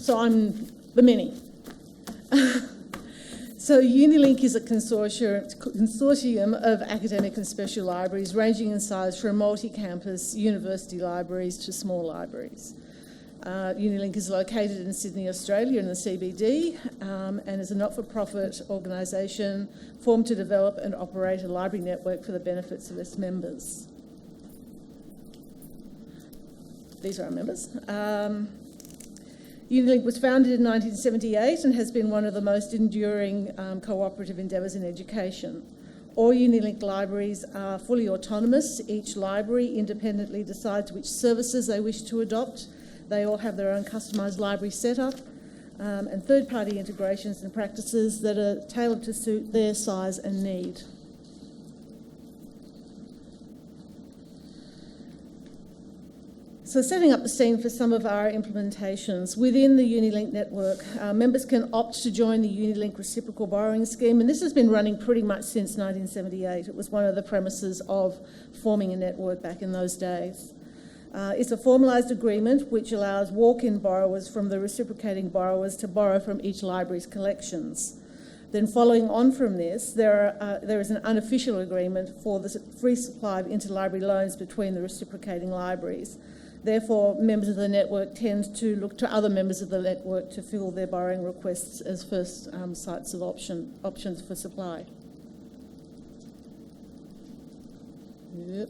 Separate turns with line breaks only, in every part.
So I'm the many. So Unilink is a consortium of academic and special libraries ranging in size from multi-campus university libraries to small libraries. Unilink is located in Sydney, Australia in the CBD and is a not-for-profit organisation formed to develop and operate a library network for the benefits of its members. These are our members. Unilink was founded in 1978 and has been one of the most enduring cooperative endeavours in education. All Unilink libraries are fully autonomous. Each library independently decides which services they wish to adopt. They all have their own customised library setup and third-party integrations and practices that are tailored to suit their size and need. So setting up the scene for some of our implementations. Within the Unilink network, members can opt to join the Unilink Reciprocal Borrowing Scheme, and this has been running pretty much since 1978. It was one of the premises of forming a network back in those days. It's a formalised agreement which allows walk-in borrowers from the reciprocating borrowers to borrow from each library's collections. Then following on from this, there is an unofficial agreement for the free supply of interlibrary loans between the reciprocating libraries. Therefore, members of the network tend to look to other members of the network to fill their borrowing requests as first sites of options for supply. Yep.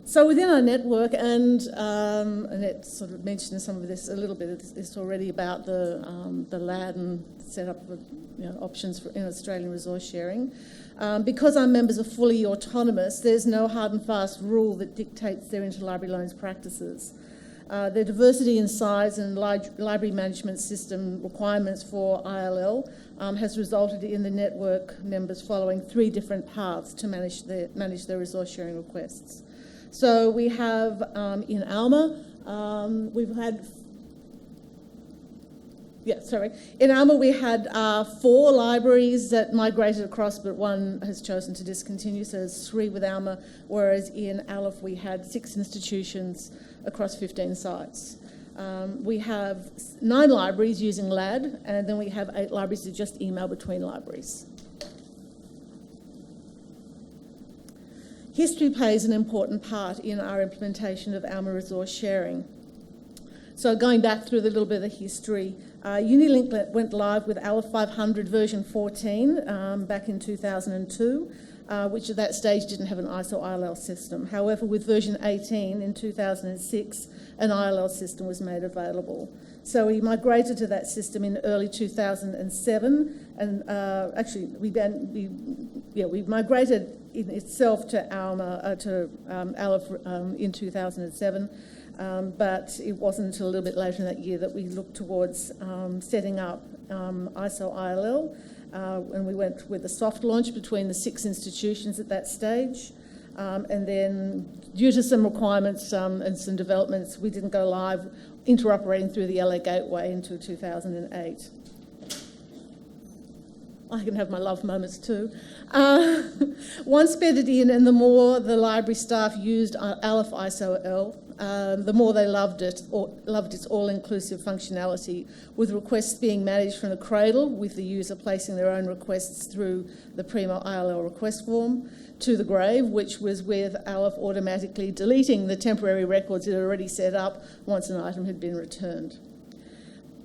So within our network, and Annette sort of mentioned some of this, a little bit of this already about the LAD and setup of options for in Australian resource sharing. Because our members are fully autonomous, there's no hard and fast rule that dictates their interlibrary loans practices. Their diversity in size and library management system requirements for ILL has resulted in the network members following 3 different paths to manage their resource sharing requests. So we have in Alma, in Alma we had 4 libraries that migrated across, but 1 has chosen to discontinue, so there's 3 with Alma, whereas in Aleph we had 6 institutions across 15 sites. We have 9 libraries using LAD, and then we have 8 libraries that just email between libraries. History plays an important part in our implementation of Alma resource sharing. So going back through a little bit of the history, Unilink went live with Aleph 500 version 14 back in 2002, which at that stage didn't have an ISO ILL system. However, with version 18 in 2006, an ILL system was made available. So we migrated to that system in early 2007, and actually we migrated in itself to Alma Aleph in 2007. But it wasn't until a little bit later in that year that we looked towards setting up ISO ILL, and we went with a soft launch between the 6 institutions at that stage. And then, due to some requirements and some developments, we didn't go live interoperating through the LA Gateway until 2008. I can have my love moments too. Once bedded in, and the more the library staff used Aleph ISO-L, the more they loved its all-inclusive functionality, with requests being managed from the cradle, with the user placing their own requests through the Primo ILL request form, to the grave, which was with Aleph automatically deleting the temporary records it had already set up once an item had been returned.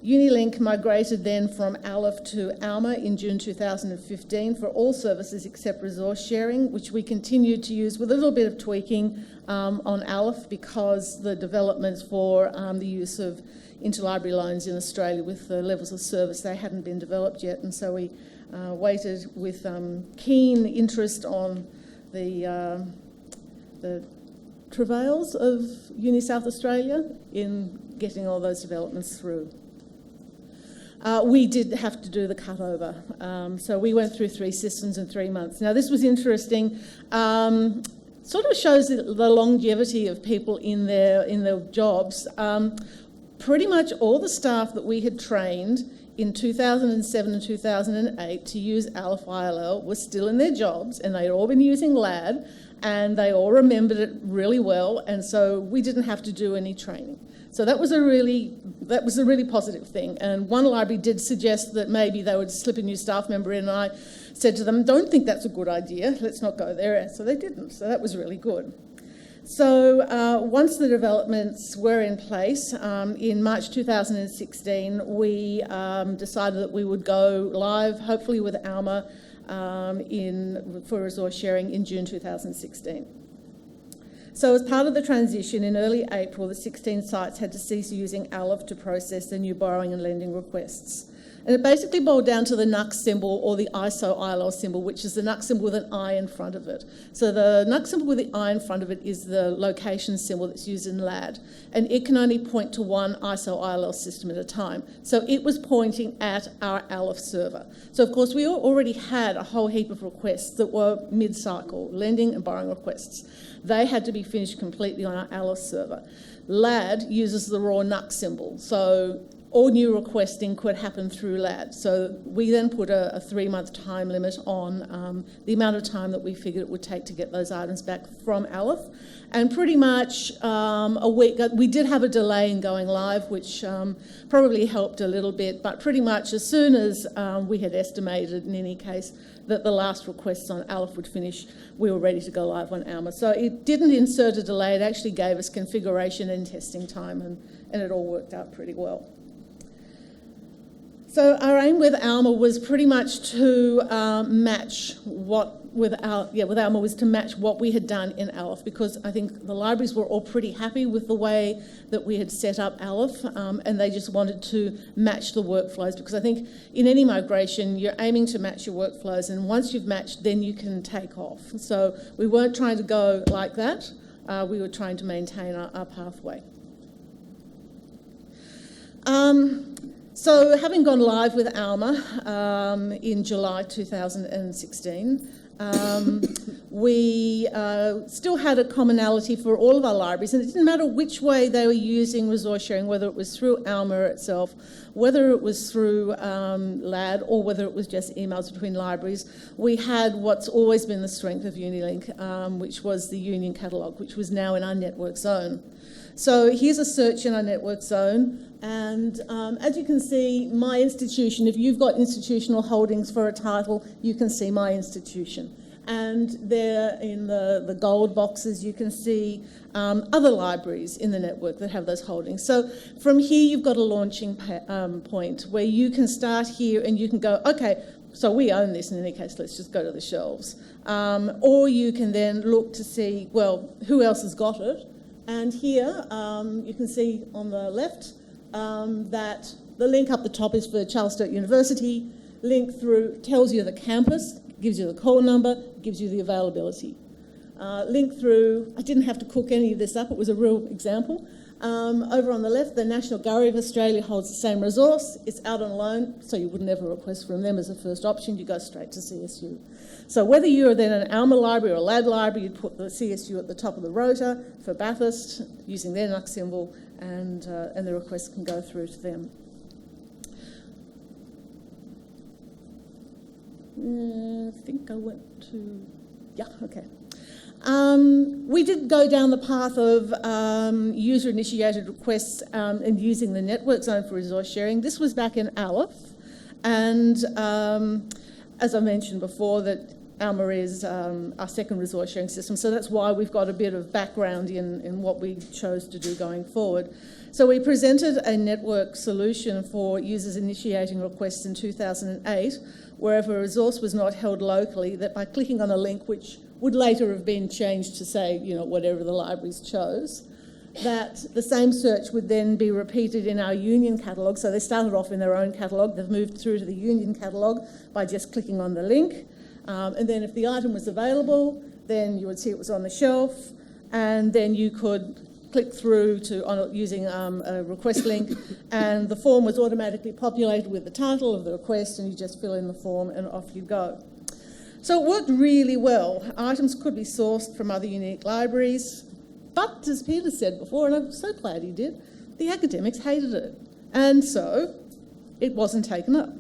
Unilink migrated then from Aleph to Alma in June 2015 for all services except resource sharing, which we continued to use with a little bit of tweaking on Aleph because the developments for the use of interlibrary loans in Australia with the levels of service, they hadn't been developed yet, and so we waited with keen interest on the travails of Uni South Australia in getting all those developments through. We did have to do the cutover. So we went through 3 systems in 3 months. Now, this was interesting. Sort of shows the longevity of people in their jobs. Pretty much all the staff that we had trained in 2007 and 2008 to use ALF ILL were still in their jobs, and they'd all been using LAD, and they all remembered it really well, and so we didn't have to do any training. So that was a really positive thing. And one library did suggest that maybe they would slip a new staff member in, and I said to them, don't think that's a good idea, let's not go there. So they didn't, so that was really good. So once the developments were in place, in March 2016, we decided that we would go live, hopefully with Alma, for resource sharing in June 2016. So as part of the transition, in early April, the 16 sites had to cease using ALF to process the new borrowing and lending requests. And it basically boiled down to the NUX symbol, or the ISO ILL symbol, which is the NUX symbol with an I in front of it. So the NUX symbol with the I in front of it is the location symbol that's used in LAD, and it can only point to one ISO ILL system at a time. So it was pointing at our ALF server. So of course we already had a whole heap of requests that were mid-cycle, lending and borrowing requests. They had to be finished completely on our ALF server. LAD uses the raw NUX symbol, so all new requesting could happen through LAD. So we then put a 3-month time limit on the amount of time that we figured it would take to get those items back from ALF. And pretty much a week, we did have a delay in going live, which probably helped a little bit, but pretty much as soon as we had estimated, in any case, that the last requests on ALF would finish, we were ready to go live on Alma. So it didn't insert a delay, it actually gave us configuration and testing time, and it all worked out pretty well. So our aim with Alma was pretty much to match with Alma was to match what we had done in ALF, because I think the libraries were all pretty happy with the way that we had set up ALF, and they just wanted to match the workflows, because I think in any migration you're aiming to match your workflows, and once you've matched then you can take off. So we weren't trying to go like that, we were trying to maintain our pathway. So having gone live with Alma in July 2016, we still had a commonality for all of our libraries, and it didn't matter which way they were using resource sharing, whether it was through Alma itself, whether it was through LAD, or whether it was just emails between libraries. We had what's always been the strength of Unilink, which was the Union Catalogue, which was now in our network zone. So here's a search in our network zone, and as you can see, my institution, if you've got institutional holdings for a title, you can see my institution. And there in the gold boxes, you can see other libraries in the network that have those holdings. So from here, you've got a launching point where you can start here and you can go, okay, so we own this in any case, let's just go to the shelves. Or you can then look to see, well, who else has got it? And here, you can see on the left that the link up the top is for Charles Sturt University. Link through tells you the campus, gives you the call number, gives you the availability. Link through, I didn't have to cook any of this up, it was a real example. Over on the left, the National Gallery of Australia holds the same resource. It's out on loan, so you would never request from them as a first option, you go straight to CSU. So whether you're then an Alma library or a LAD library, you'd put the CSU at the top of the rota for Bathurst, using their NUX symbol, and the request can go through to them. I think I went to, yeah, okay. We did go down the path of user-initiated requests and using the network zone for resource sharing. This was back in ALF, and as I mentioned before, that Alma is our second resource sharing system, so that's why we've got a bit of background in what we chose to do going forward. So we presented a network solution for users initiating requests in 2008, wherever a resource was not held locally, that by clicking on a link, which would later have been changed to say, you know, whatever the libraries chose, that the same search would then be repeated in our Union catalogue. So they started off in their own catalogue, they've moved through to the Union catalogue by just clicking on the link. And then if the item was available, then you would see it was on the shelf, and then you could click through to using a request link, and the form was automatically populated with the title of the request, and you just fill in the form and off you go. So it worked really well. Items could be sourced from other unique libraries, but as Peter said before, and I'm so glad he did, the academics hated it. And so it wasn't taken up.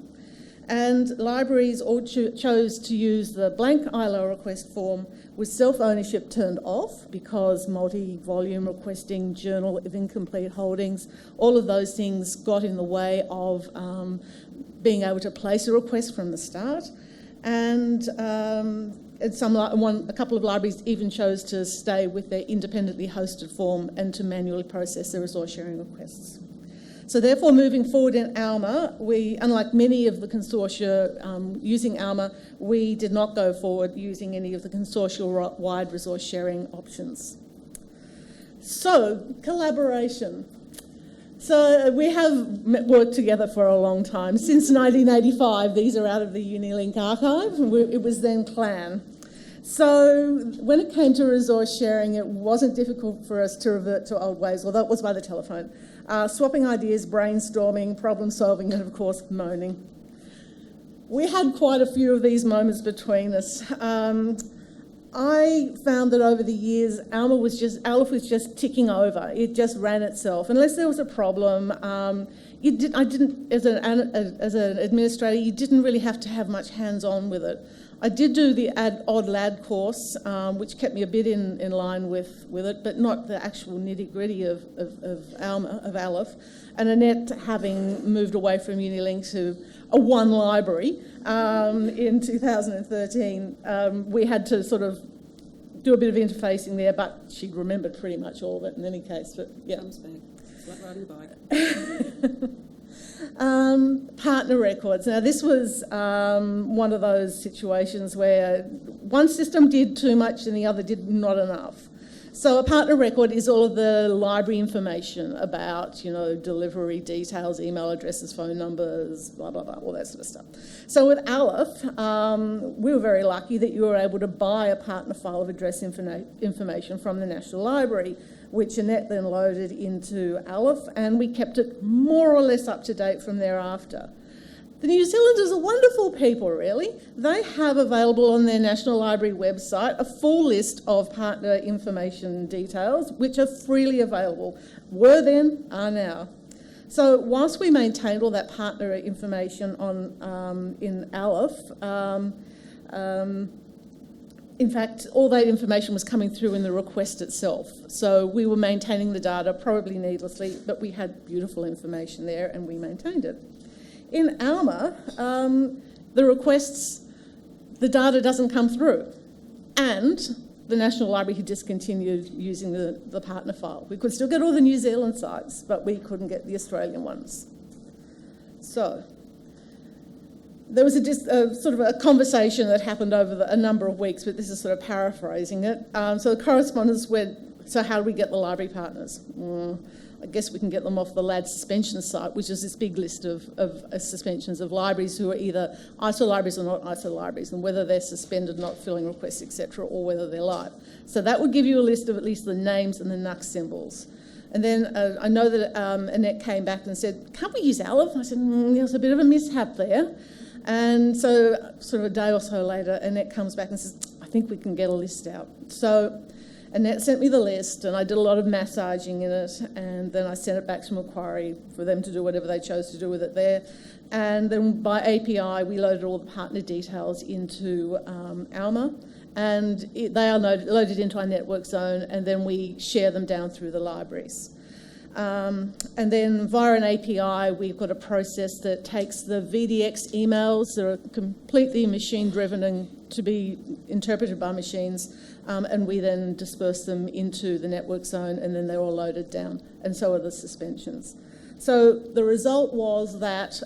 And libraries all chose to use the blank ILO request form with self-ownership turned off, because multi-volume requesting, journal of incomplete holdings, all of those things got in the way of being able to place a request from the start. And a couple of libraries even chose to stay with their independently hosted form and to manually process their resource sharing requests. So therefore, moving forward in Alma, we, unlike many of the consortia using Alma, we did not go forward using any of the consortial-wide resource sharing options. So, collaboration. So we have worked together for a long time. Since 1985, these are out of the Unilink archive. It was then CLAN. So when it came to resource sharing, it wasn't difficult for us to revert to old ways, although it was by the telephone. Swapping ideas, brainstorming, problem solving, and of course, moaning. We had quite a few of these moments between us. I found that over the years, Alma was just ticking over. It just ran itself. Unless there was a problem, as an administrator, you didn't really have to have much hands-on with it. I did do the Odd Lad course, which kept me a bit in line with it, but not the actual nitty-gritty of Alma, of Aleph. And Annette, having moved away from Unilink to a one library in 2013, we had to sort of do a bit of interfacing there, but she remembered pretty much all of it in any case. But yeah.
Comes back. It's like riding a bike.
Partner records. Now, this was one of those situations where one system did too much and the other did not enough. So a partner record is all of the library information about, delivery details, email addresses, phone numbers, blah, blah, blah, all that sort of stuff. So with Aleph, we were very lucky that you were able to buy a partner file of address information from the National Library, which Annette then loaded into Aleph, and we kept it more or less up to date from thereafter. The New Zealanders are wonderful people, really. They have available on their National Library website a full list of partner information details, which are freely available. Were then, are now. So whilst we maintained all that partner information in Aleph, in fact, all that information was coming through in the request itself. So we were maintaining the data, probably needlessly, but we had beautiful information there and we maintained it. In Alma, the requests, the data doesn't come through. And the National Library had discontinued using the partner file. We could still get all the New Zealand sites, but we couldn't get the Australian ones. So there was sort of a conversation that happened over a number of weeks, but this is sort of paraphrasing it. So the correspondence went, so how do we get the library partners? I guess we can get them off the LAD suspension site, which is this big list of suspensions of libraries who are either ISO libraries or not ISO libraries, and whether they're suspended, not filling requests, etc., or whether they're live. So that would give you a list of at least the names and the NUC symbols. And then I know that Annette came back and said, can't we use Aleph? I said, there's a bit of a mishap there. And so sort of a day or so later, Annette comes back and says, I think we can get a list out. So Annette sent me the list and I did a lot of massaging in it, and then I sent it back to Macquarie for them to do whatever they chose to do with it there. And then by API, we loaded all the partner details into Alma, and they are loaded into our network zone, and then we share them down through the libraries. And then via an API, we've got a process that takes the VDX emails that are completely machine-driven and to be interpreted by machines, and we then disperse them into the network zone, and then they're all loaded down, and so are the suspensions. So the result was that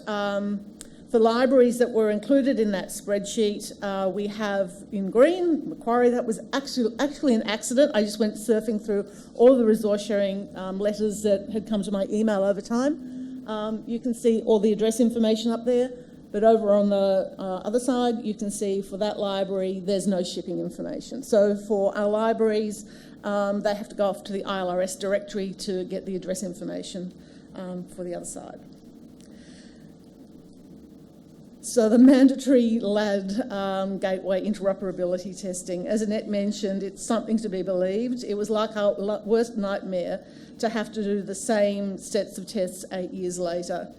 the libraries that were included in that spreadsheet, we have in green, Macquarie. That was actually an accident. I just went surfing through all the resource sharing letters that had come to my email over time. You can see all the address information up there, but over on the other side, you can see for that library, there's no shipping information. So for our libraries, they have to go off to the ILRS directory to get the address information for the other side. So the mandatory LAD gateway interoperability testing, as Annette mentioned, it's something to be believed. It was like our worst nightmare to have to do the same sets of tests 8 years later.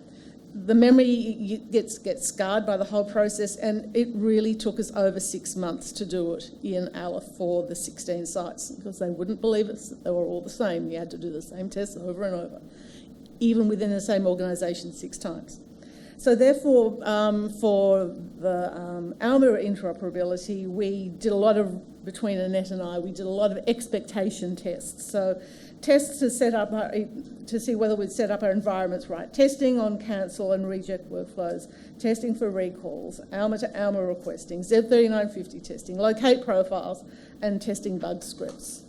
the memory gets scarred by the whole process, and it really took us over 6 months to do it in ALF for the 16 sites, because they wouldn't believe us that they were all the same. You had to do the same tests over and over, even within the same organisation 6 times. So therefore, for the Alma interoperability, we did a lot of, between Annette and I, we did a lot of expectation tests. So tests to set up, to see whether we'd set up our environments right. Testing on cancel and reject workflows, testing for recalls, Alma to Alma requesting, Z3950 testing, locate profiles, and testing bug scripts.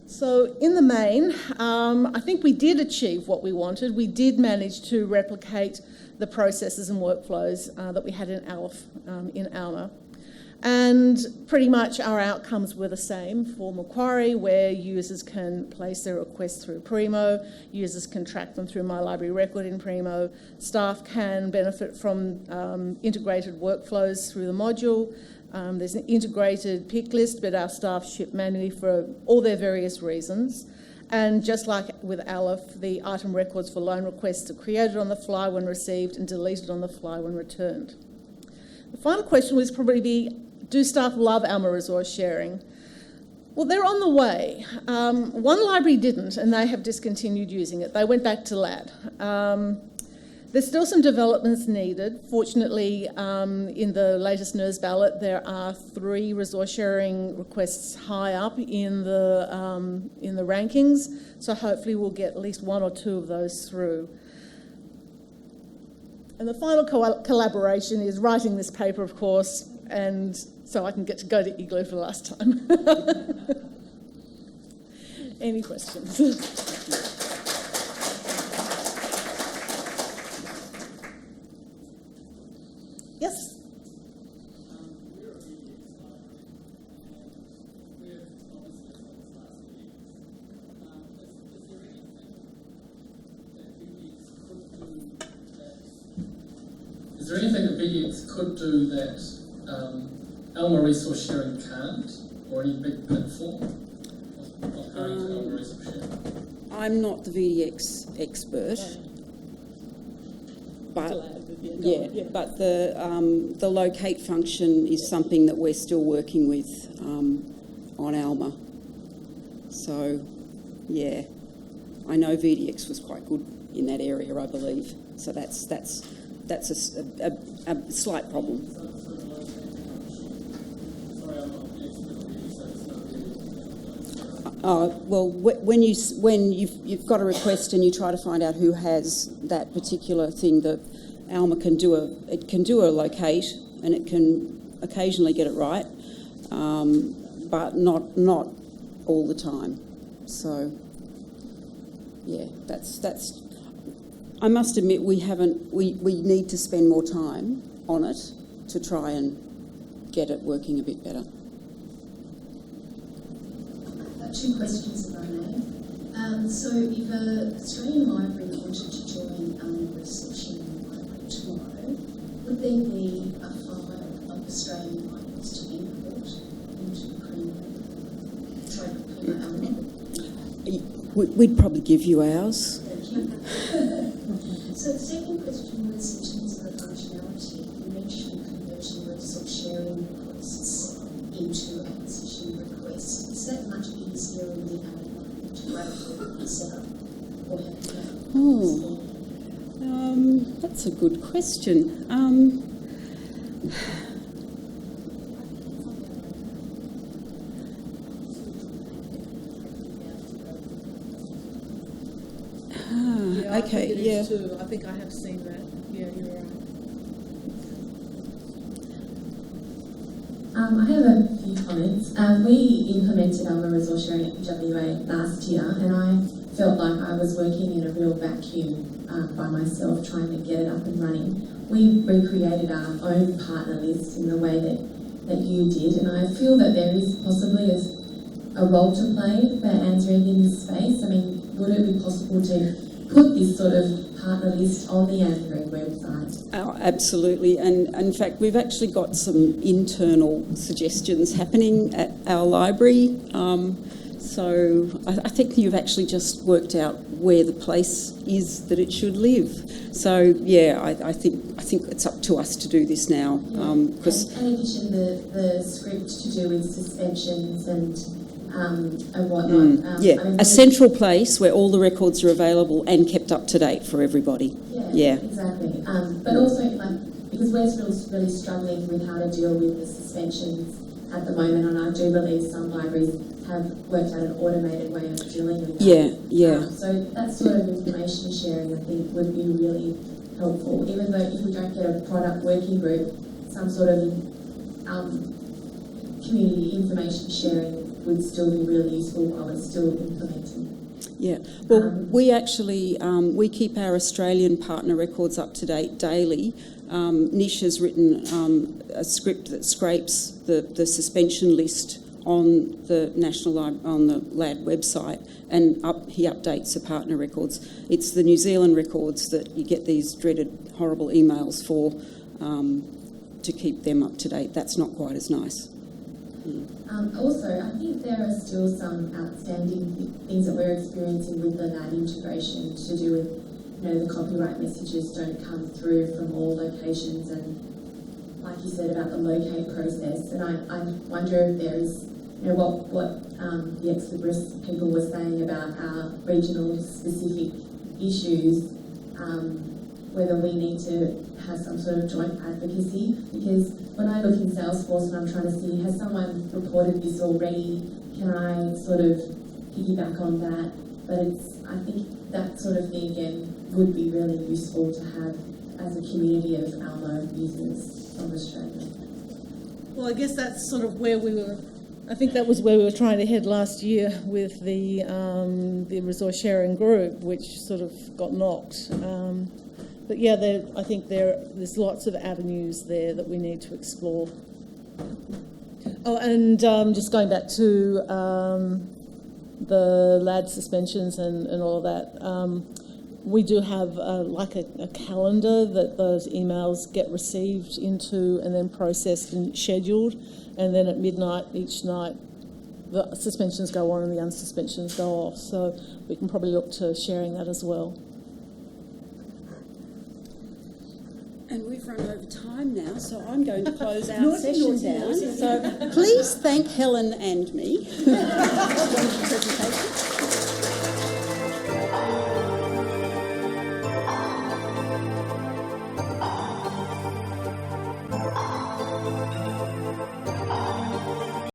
So in the main, I think we did achieve what we wanted. We did manage to replicate the processes and workflows that we had in ALF, in Alma. And pretty much our outcomes were the same for Macquarie, where users can place their requests through Primo, users can track them through My Library Record in Primo, staff can benefit from integrated workflows through the module. There's an integrated pick list, but our staff ship manually for all their various reasons. And just like with ALF, the item records for loan requests are created on the fly when received and deleted on the fly when returned. The final question was probably do staff love Alma resource sharing? Well, they're on the way. One library didn't, and they have discontinued using it. They went back to LAD. There's still some developments needed. Fortunately, in the latest NERS ballot, there are 3 resource sharing requests high up in the rankings, so hopefully we'll get at least 1 or 2 of those through. And the final collaboration is writing this paper, of course, and so I can get to go to Igloo for the last time. Any questions? Yes?
Is there anything that VDX could do that Alma resource sharing can't, or any big pitfall of going to Alma resource sharing?
I'm not the VDX expert, but but the locate function is something that we're still working with on Alma. So, yeah, I know VDX was quite good in that area, I believe. So that's a slight problem. Well, when you've got a request and you try to find out who has that particular thing, that Alma can do a locate, and it can occasionally get it right, but not all the time. So yeah, that's. I must admit we need to spend more time on it to try and get it working a bit better.
2 questions, if I may. So if an Australian library wanted to join Alma resource sharing library tomorrow, would there be a file of Australian libraries to import into Primo Alma?
We'd probably give you ours.
Thank you. So the second question was in terms of the functionality. You mentioned converting resource sharing requests into acquisition requests. Is that much easier in the integrated setup, or have you
that's a good question. Okay, yeah.
Too. I think I have seen that. Yeah, you're right.
I have a few comments. We implemented Alma resource sharing at WA last year, and I felt like I was working in a real vacuum by myself, trying to get it up and running. We recreated our own partner list in the way that you did, and I feel that there is possibly a role to play for ANZREG in this space. I mean, would it be possible to put this sort of partner list on the ANZREG website?
Oh, absolutely, and in fact we've actually got some internal suggestions happening at our library So I think you've actually just worked out where the place is that it should live. So yeah, I think it's up to us to do this now. Because
in addition, the script to do with suspensions and whatnot.
a central place where all the records are available and kept up to date for everybody.
Yeah. Exactly. But also, because we're really struggling with how to deal with the suspensions at the moment, and I do believe some libraries have worked out an automated way of dealing with that.
Yeah.
So that sort of information sharing, I think, would be really helpful. Even though if we don't get a product working group, some sort of community information sharing would still be really useful while it's still implementing.
Yeah, well, we actually we keep our Australian partner records up to date daily. Nish has written a script that scrapes the suspension list on the on the LAD website, and he updates the partner records. It's the New Zealand records that you get these dreaded, horrible emails for to keep them up to date. That's not quite as nice.
Also, I think there are still some outstanding things that we're experiencing with the LAD integration to do with, the copyright messages don't come through from all locations, and like you said about the locate process, and I wonder if there is, what the ex-Libris people were saying about our regional specific issues, whether we need to have some sort of joint advocacy, because when I look in Salesforce and I'm trying to see, has someone reported this already? Can I sort of piggyback on that? But I think that sort of thing again would be really useful to have as a community of Alma users from Australia.
Well, I guess that's sort of where we were. I think that was where we were trying to head last year with the resource sharing group, which sort of got knocked. But yeah, I think there's lots of avenues there that we need to explore. Oh, and just going back to the LAD suspensions and all of that, we do have a calendar that those emails get received into and then processed and scheduled, and then at midnight each night the suspensions go on and the unsuspensions go off. So we can probably look to sharing that as well.
And we've run over time now, so I'm going to close our session down. So please thank Helen and me. Wonderful presentation.